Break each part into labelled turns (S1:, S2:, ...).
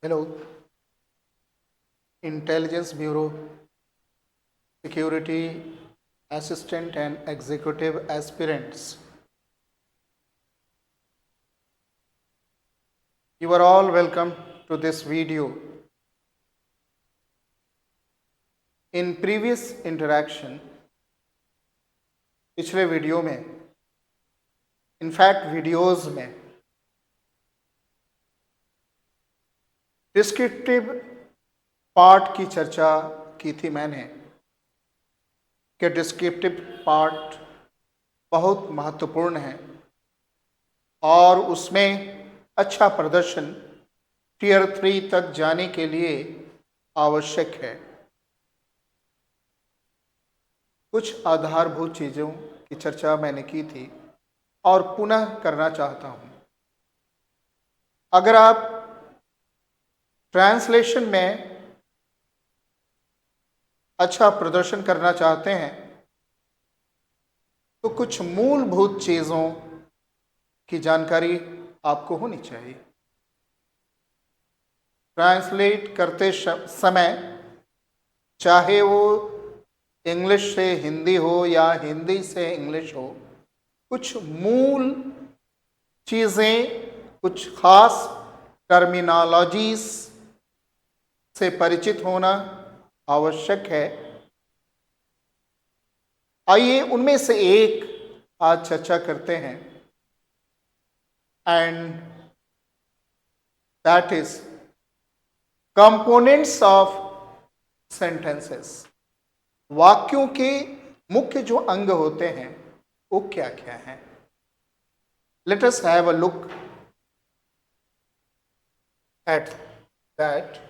S1: Hello, Intelligence Bureau, Security Assistant and Executive Aspirants. You are all welcome to this video. In previous interaction, पिछले video में, in fact videos में descriptive part की चर्चा की थी मैंने कि डिस्क्रिप्टिव पार्ट बहुत महत्वपूर्ण है और उसमें अच्छा प्रदर्शन टियर 3 तक जाने के लिए आवश्यक है। कुछ आधारभूत चीज़ों की चर्चा मैंने की थी और पुनः करना चाहता हूँ। अगर आप ट्रांसलेशन में अच्छा प्रदर्शन करना चाहते हैं तो कुछ मूलभूत चीज़ों की जानकारी आपको होनी चाहिए। ट्रांसलेट करते समय चाहे वो इंग्लिश से हिंदी हो या हिंदी से इंग्लिश हो, कुछ मूल चीज़ें, कुछ खास टर्मिनोलॉजीज से परिचित होना आवश्यक है। आइए उनमें से एक आज चर्चा करते हैं and that is components of sentences. वाक्यों के मुख्य जो अंग होते हैं वो क्या क्या हैं। Let us have a look at that.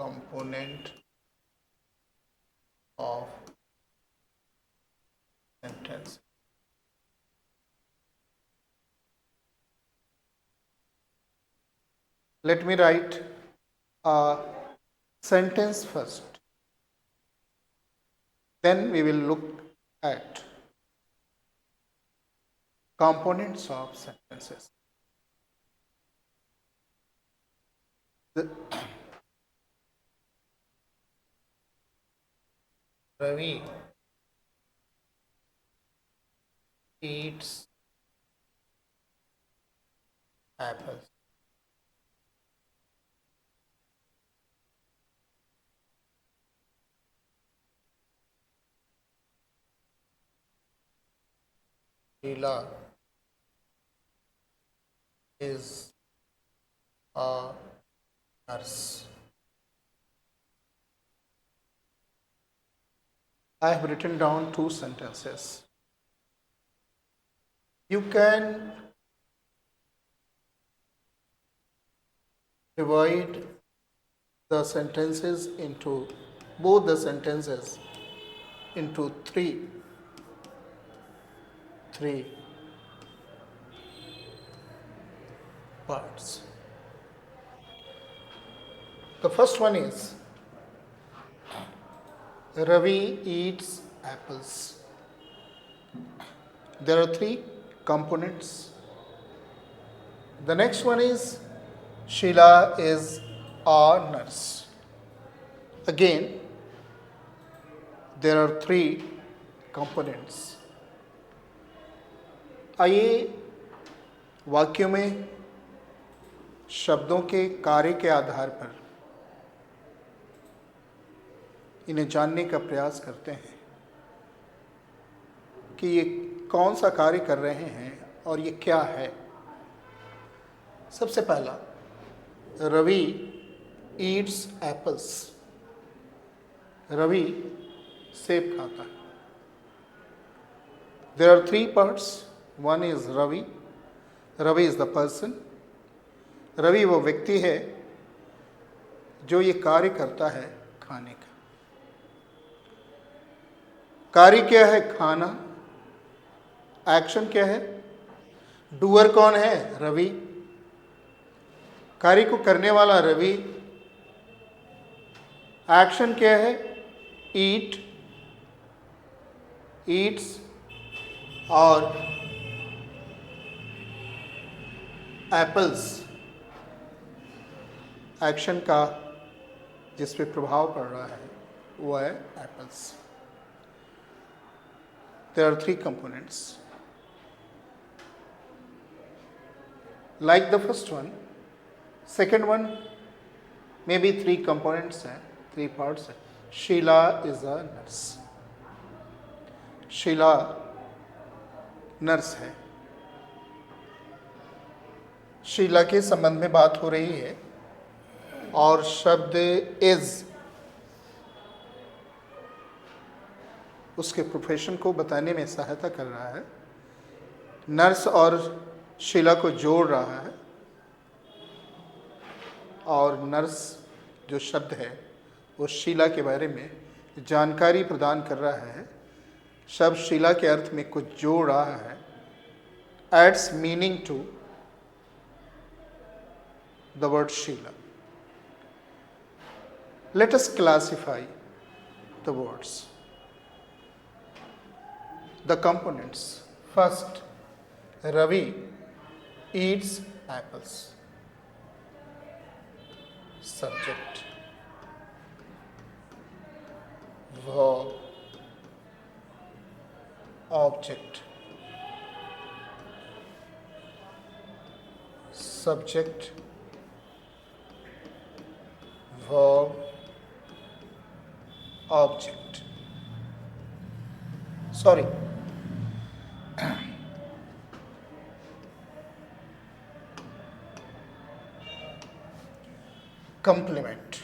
S1: Component of sentence. Let me write a sentence first. Then we will look at components of sentences. Ravi eats apples. Sheila is a nurse. I have written down two sentences. You can divide the sentences into both the sentences into three parts. The first one is Ravi eats apples. There are three components. The next one is Sheila is a nurse. Again, there are three components. आइए वाक्यों में शब्दों के कार्य के आधार पर इन्हें जानने का प्रयास करते हैं कि ये कौन सा कार्य कर रहे हैं और ये क्या है। सबसे पहला, रवि ईट्स एप्पल्स। रवि सेब खाता है। There are three parts. One is Ravi. Ravi is the person. Ravi वो व्यक्ति है जो ये कार्य करता है खाने का। कार्य क्या है? खाना। एक्शन क्या है? डूअर कौन है? रवि। कार्य को करने वाला रवि, एक्शन क्या है? ईट, ईट्स, और एप्पल्स एक्शन का जिस पे प्रभाव पड़ रहा है वो है apples. There are 3 components like the first one. Second one में भी 3 कंपोनेंट्स हैं, 3 पार्ट्स हैं। Sheila is a nurse. Sheila nurse है। शीला के संबंध में बात हो रही है और शब्द इज उसके प्रोफेशन को बताने में सहायता कर रहा है। नर्स और शीला को जोड़ रहा है, और नर्स जो शब्द है वो शीला के बारे में जानकारी प्रदान कर रहा है। शब्द शीला के अर्थ में कुछ जोड़ रहा है, adds meaning to the word Sheila. Let us classify the words, the components. First, Ravi eats apples. Subject, verb, object. Subject, verb, object. Sorry. Complement.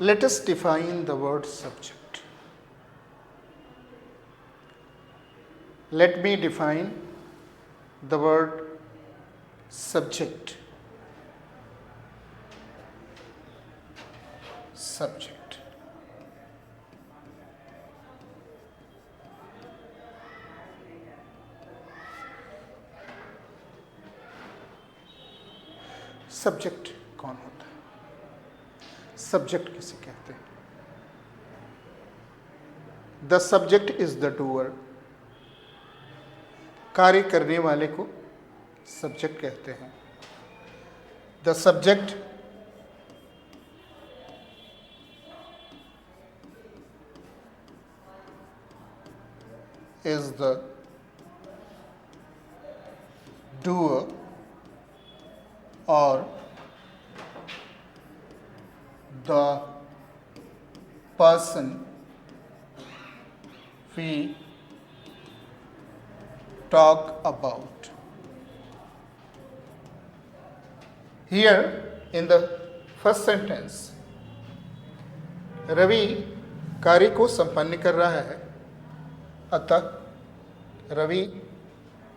S1: Let us define the word subject. Let me define the word subject. Subject. Subject कौन होता है? Subject किसे कहते हैं? The subject is the doer. कार्य करने वाले को सब्जेक्ट कहते हैं। The subject is the doer or the person we talk about. Here in the first sentence, Ravi कार्य को संपन्न कर रहा है, अतः रवि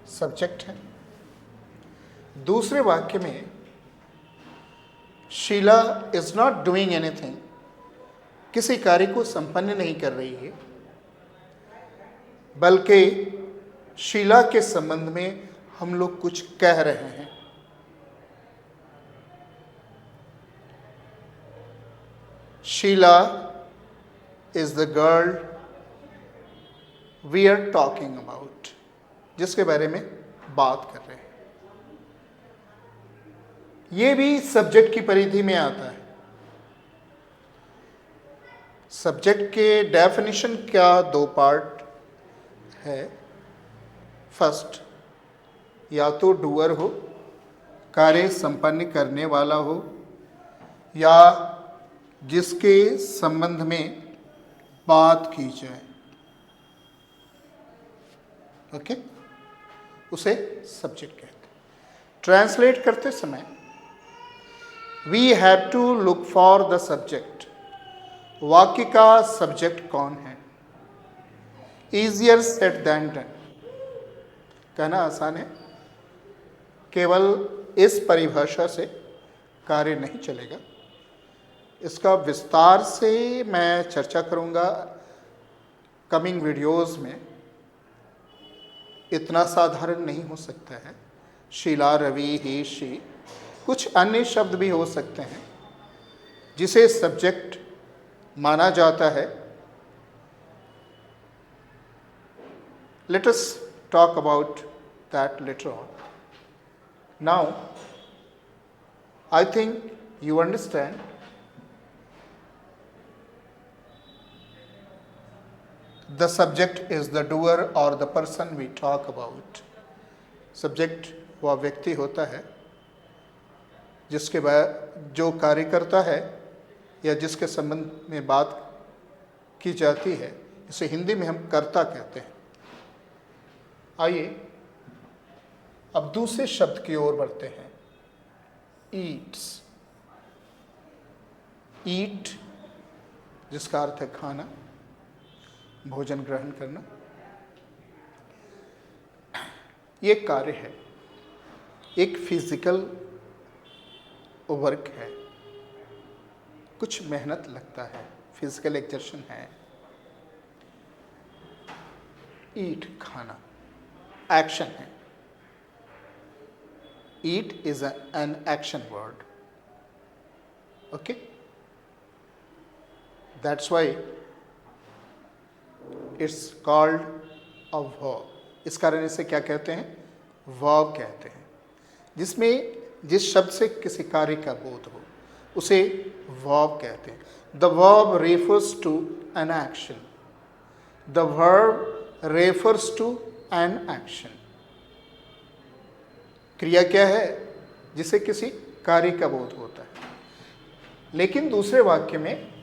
S1: सब्जेक्ट है। दूसरे वाक्य में Sheila is not doing anything, किसी कार्य को संपन्न नहीं कर रही है, बल्कि शीला के संबंध में हम लोग कुछ कह रहे हैं। Sheila is the girl we are talking about, जिसके बारे में बात कर रहे हैं। ये भी सब्जेक्ट की परिधि में आता है। सब्जेक्ट के डेफिनेशन क्या? 2 पार्ट है। फर्स्ट, या तो डूअर हो, कार्य संपन्न करने वाला हो, या जिसके संबंध में बात की जाए, ओके, उसे सब्जेक्ट कहते हैं। ट्रांसलेट करते समय we have to look for the subject. वाक्य का सब्जेक्ट कौन है? Easier said than done. कहना आसान है, केवल इस परिभाषा से कार्य नहीं चलेगा। इसका विस्तार से मैं चर्चा करूंगा कमिंग वीडियोस में इतना साधारण नहीं हो सकता है। शीला, रवि, ही, शी, कुछ अन्य शब्द भी हो सकते हैं जिसे सब्जेक्ट माना जाता है। Let us talk about that later on. Now I think you understand the subject is the doer or the person we talk about. Subject वह व्यक्ति होता है जिसके बाद जो कार्य करता है या जिसके संबंध में बात की जाती है, इसे हिंदी में हम कर्ता कहते हैं। आइए अब दूसरे शब्द की ओर बढ़ते हैं। ईट्स। ईट जिसका अर्थ है खाना, भोजन ग्रहण करना। ये कार्य है, एक फिजिकल वर्क है, कुछ मेहनत लगता है, फिजिकल एक्सर्शन है। ईट खाना, एक्शन है। Eat is an action word. Okay, that's why it's called a verb. इस कारण इसे क्या कहते हैं? वर्ब कहते हैं। जिसमें जिस शब्द से किसी कार्य का बोध हो उसे वर्ब कहते हैं। The verb refers to an action. The verb refers to an action. क्रिया क्या है? जिसे किसी कार्य का बोध होता है। लेकिन दूसरे वाक्य में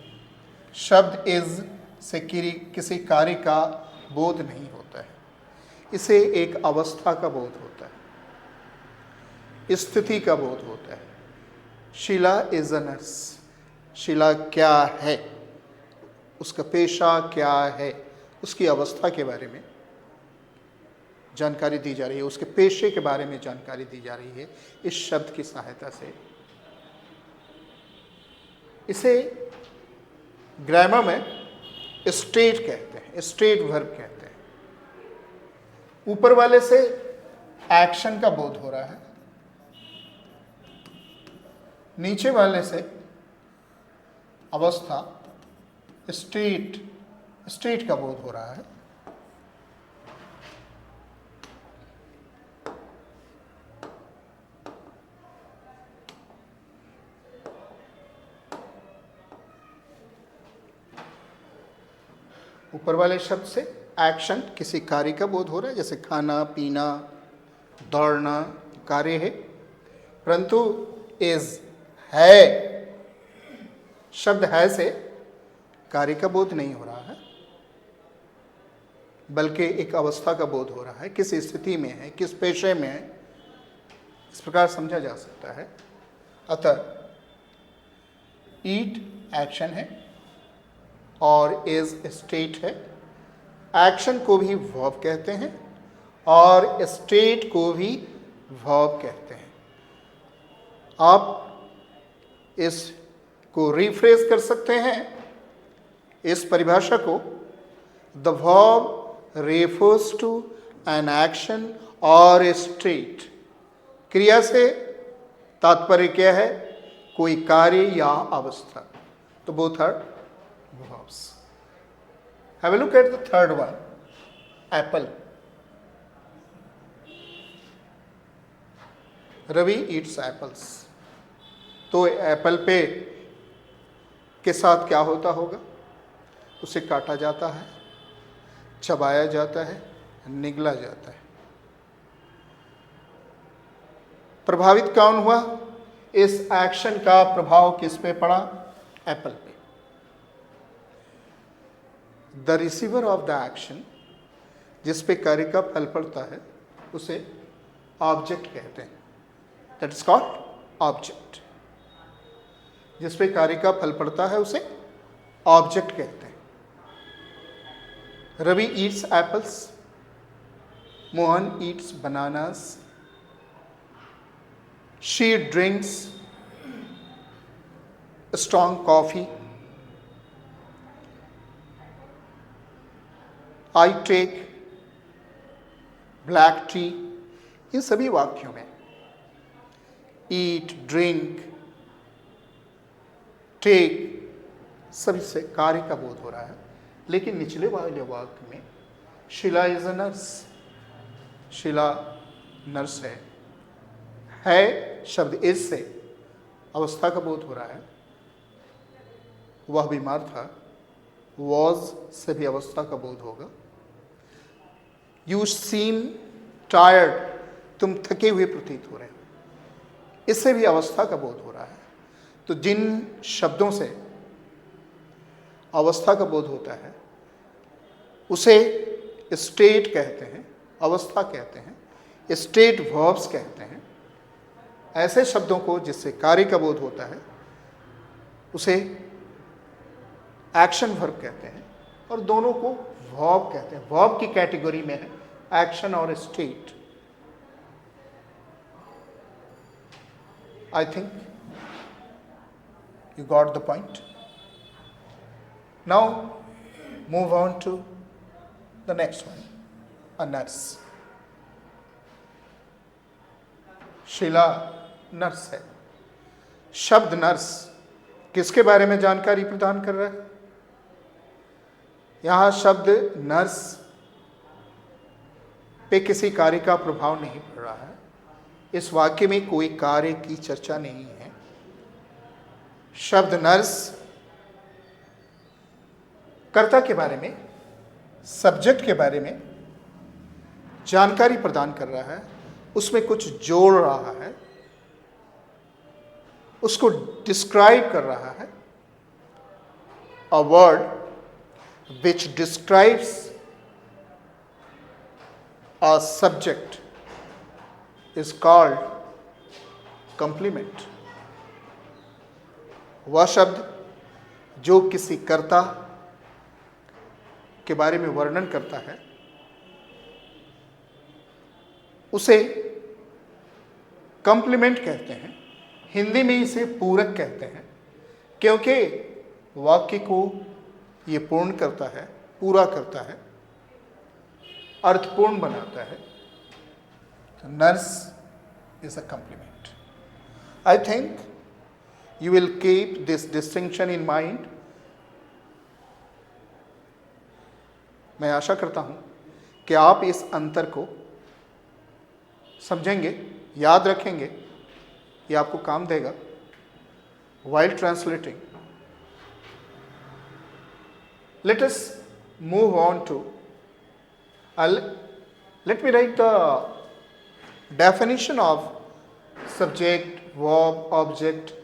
S1: शब्द इज से किसी कार्य का बोध नहीं होता है, इसे एक अवस्था का बोध होता है, स्थिति का बोध होता है। Sheila is a nurse. Sheila क्या है, उसका पेशा क्या है, उसकी अवस्था के बारे में जानकारी दी जा रही है, उसके पेशे के बारे में जानकारी दी जा रही है इस शब्द की सहायता से। इसे ग्रामर में स्टेट कहते हैं, स्टेट वर्ब कहते हैं। ऊपर वाले से एक्शन का बोध हो रहा है, नीचे वाले से अवस्था स्टेट का बोध हो रहा है। ऊपर वाले शब्द से एक्शन किसी कार्य का बोध हो रहा है, जैसे खाना, पीना, दौड़ना कार्य है। परंतु इज है, शब्द है से कार्य का बोध नहीं हो रहा है, बल्कि एक अवस्था का बोध हो रहा है, किस स्थिति में है, किस पेशे में है, इस प्रकार समझा जा सकता है। अतः ईट एक्शन है और इज स्टेट है। एक्शन को भी वर्ब कहते हैं और स्टेट को भी वर्ब कहते हैं। आप इसको रिफ्रेश कर सकते हैं, इस परिभाषा को। The verb refers to an action और स्टेट। क्रिया से तात्पर्य क्या है? कोई कार्य या अवस्था। तो both are verbs. Have a look at the third one, apple. Ravi eats apples. तो एप्पल पे के साथ क्या होता होगा? उसे काटा जाता है, चबाया जाता है, निगला जाता है। प्रभावित कौन हुआ? इस एक्शन का प्रभाव किस पे पड़ा? एप्पल पे। The receiver of the action, जिस पे कार्य का फल पड़ता है, उसे ऑब्जेक्ट कहते हैं। That is called object. जिस पे कार्य का फल पड़ता है उसे ऑब्जेक्ट कहते हैं। Ravi eats apples, Mohan eats bananas, she drinks strong coffee. I take black tea, इन सभी वाक्यों में ईट, ड्रिंक, टेक सभी से कार्य का बोध हो रहा है। लेकिन निचले वाले वाक्य में Sheila is a nurse, Sheila nurse है शब्द इज से अवस्था का बोध हो रहा है। वह बीमार था, वॉज से भी अवस्था का बोध होगा। यू सीम टायर्ड, तुम थके हुए प्रतीत हो रहे हो, इससे भी अवस्था का बोध हो रहा है। तो जिन शब्दों से अवस्था का बोध होता है उसे स्टेट कहते हैं, अवस्था कहते हैं, स्टेट वर्ब्स कहते हैं। ऐसे शब्दों को जिससे कार्य का बोध होता है उसे एक्शन वर्ब कहते हैं, और दोनों को वर्ब कहते हैं। वर्ब की कैटेगरी में है एक्शन और state. I think you got the point. Now move on to the next one, a nurse. Sheila nurse है। शब्द नर्स किसके बारे में जानकारी प्रदान कर रहा है? यहां शब्द नर्स पे किसी कार्य का प्रभाव नहीं पड़ रहा है। इस वाक्य में कोई कार्य की चर्चा नहीं है। शब्द नर्स कर्ता के बारे में, सब्जेक्ट के बारे में जानकारी प्रदान कर रहा है, उसमें कुछ जोड़ रहा है, उसको डिस्क्राइब कर रहा है। A word which describes a subject is called complement. वह शब्द जो किसी कर्ता के बारे में वर्णन करता है उसे कंप्लीमेंट कहते हैं। हिंदी में इसे पूरक कहते हैं, क्योंकि वाक्य को ये पूर्ण करता है, पूरा करता है, अर्थपूर्ण बनाता है। तो nurse is a complement. I think you will keep this distinction in mind. मैं आशा करता हूं कि आप इस अंतर को समझेंगे, याद रखेंगे, ये आपको काम देगा while translating. Let us move on to, let me write the definition of subject, verb, object,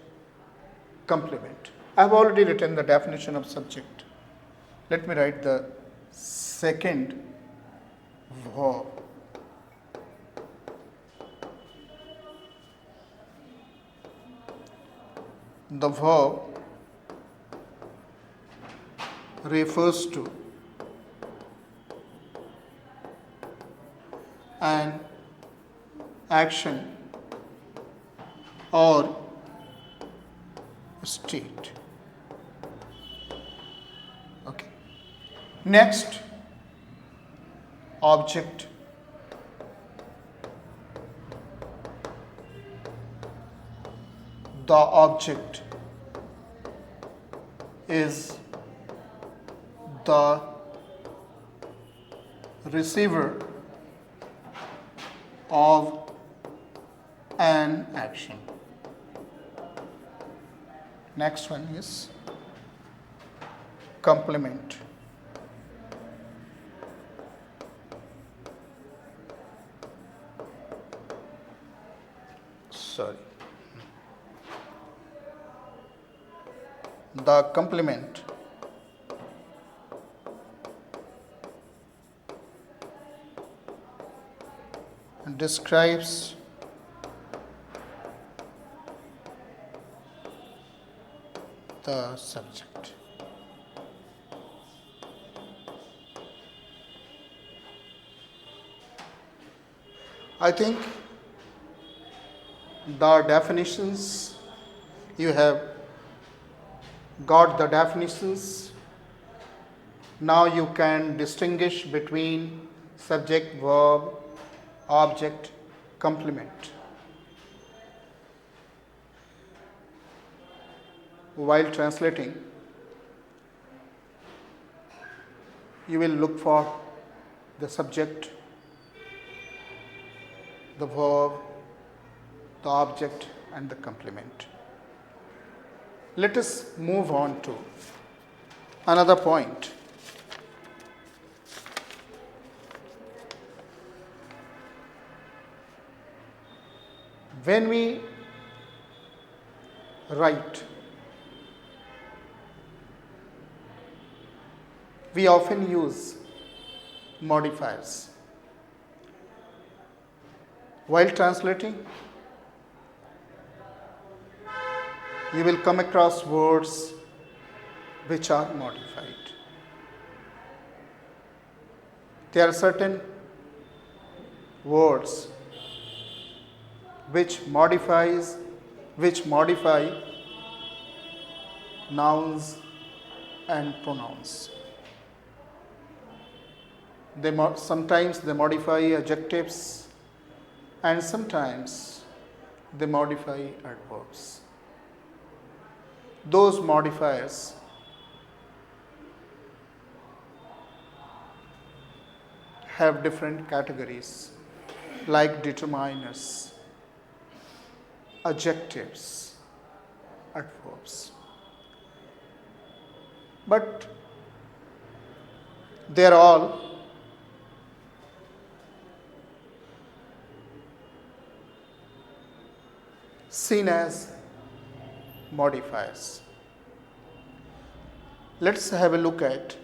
S1: complement. I have already written the definition of subject. Let me write the second verb. The verb refers to an action or state. Okay. Next, object. The object is the receiver of an action. Next one is complement. Sorry. The complement describes the subject. I think the definitions, you have got the definitions Now you can distinguish between subject, verb, object, complement. While translating, you will look for the subject, the verb, the object, and the complement. Let us move on to another point. When we write, we often use modifiers. While translating, you will come across words which are modified. There are certain words which modify nouns and pronouns. Sometimes they modify adjectives and sometimes they modify adverbs. Those modifiers have different categories like determiners, adjectives, adverbs. But they are all seen as modifiers. Let's have a look at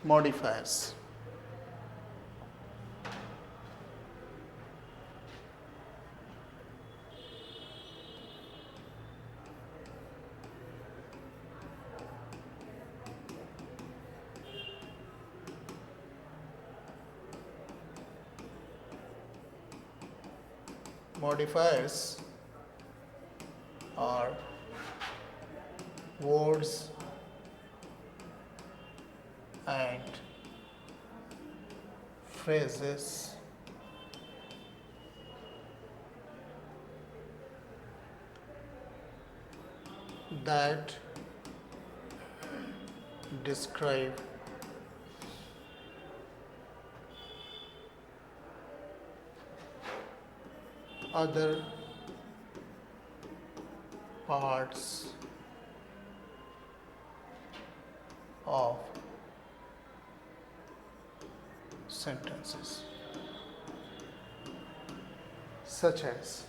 S1: modifiers. Modifiers are words and phrases that describe other parts of sentences, such as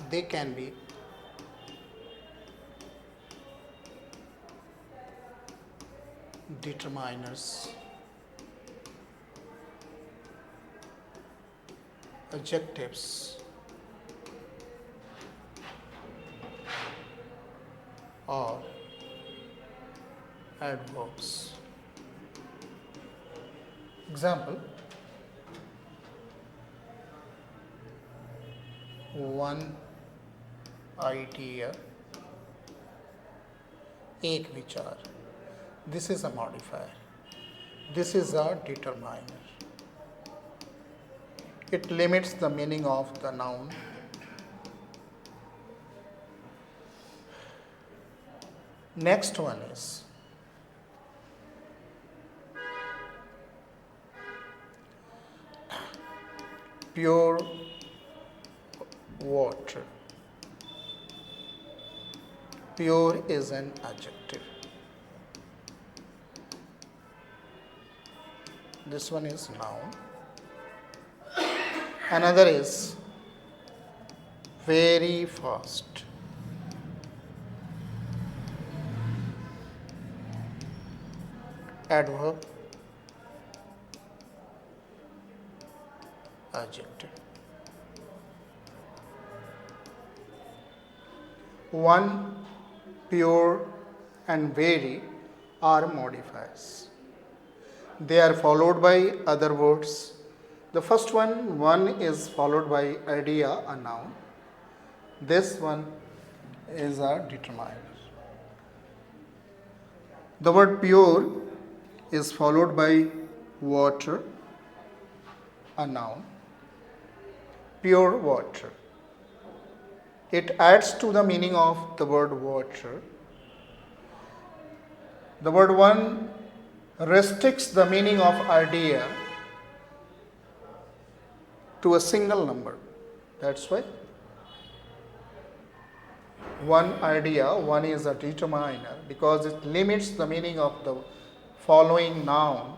S1: they can be determiners, adjectives, or adverbs. Example: one idea, एक विचार. This is a modifier. This is a determiner. It limits the meaning of the noun. Next one is pure water. Pure is an adjective. This one is noun. Another is very fast. Adverb, adjective. One, pure, and very are modifiers. They are followed by other words. The first one is followed by idea, a noun. This one is a determiner. The word pure is followed by water, a noun. Pure water. It adds to the meaning of the word water. The word one restricts the meaning of idea to a single number. That's why one idea, one is a determiner because it limits the meaning of the following noun.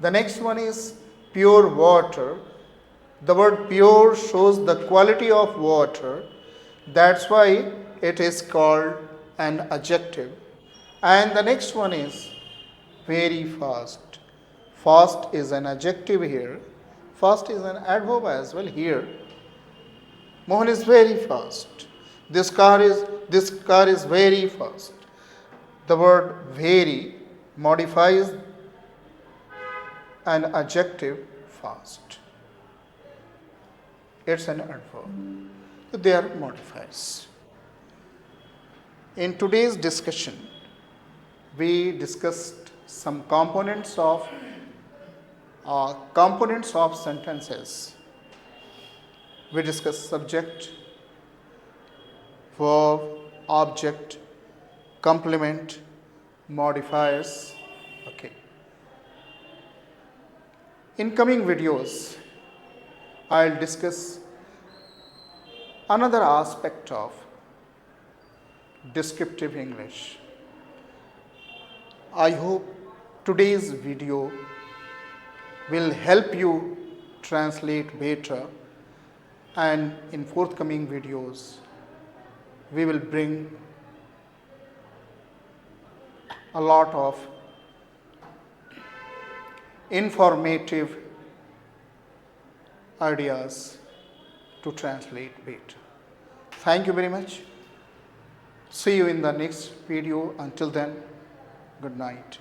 S1: The next one is pure water. The word pure shows the quality of water. That's why it is called an adjective. And the next one is very fast. Fast is an adjective here. Fast is an adverb as well here. Mohan is very fast. This car is very fast. The word very modifies an adjective fast. It's an adverb. They are modifiers. In today's discussion, we discussed some components of sentences. We discussed subject, verb, object, complement, modifiers. Okay. In coming videos, I'll discuss another aspect of descriptive English. I hope today's video will help you translate better, and in forthcoming videos we will bring a lot of informative ideas to translate better. Thank you very much. See you in the next video. Until then, good night.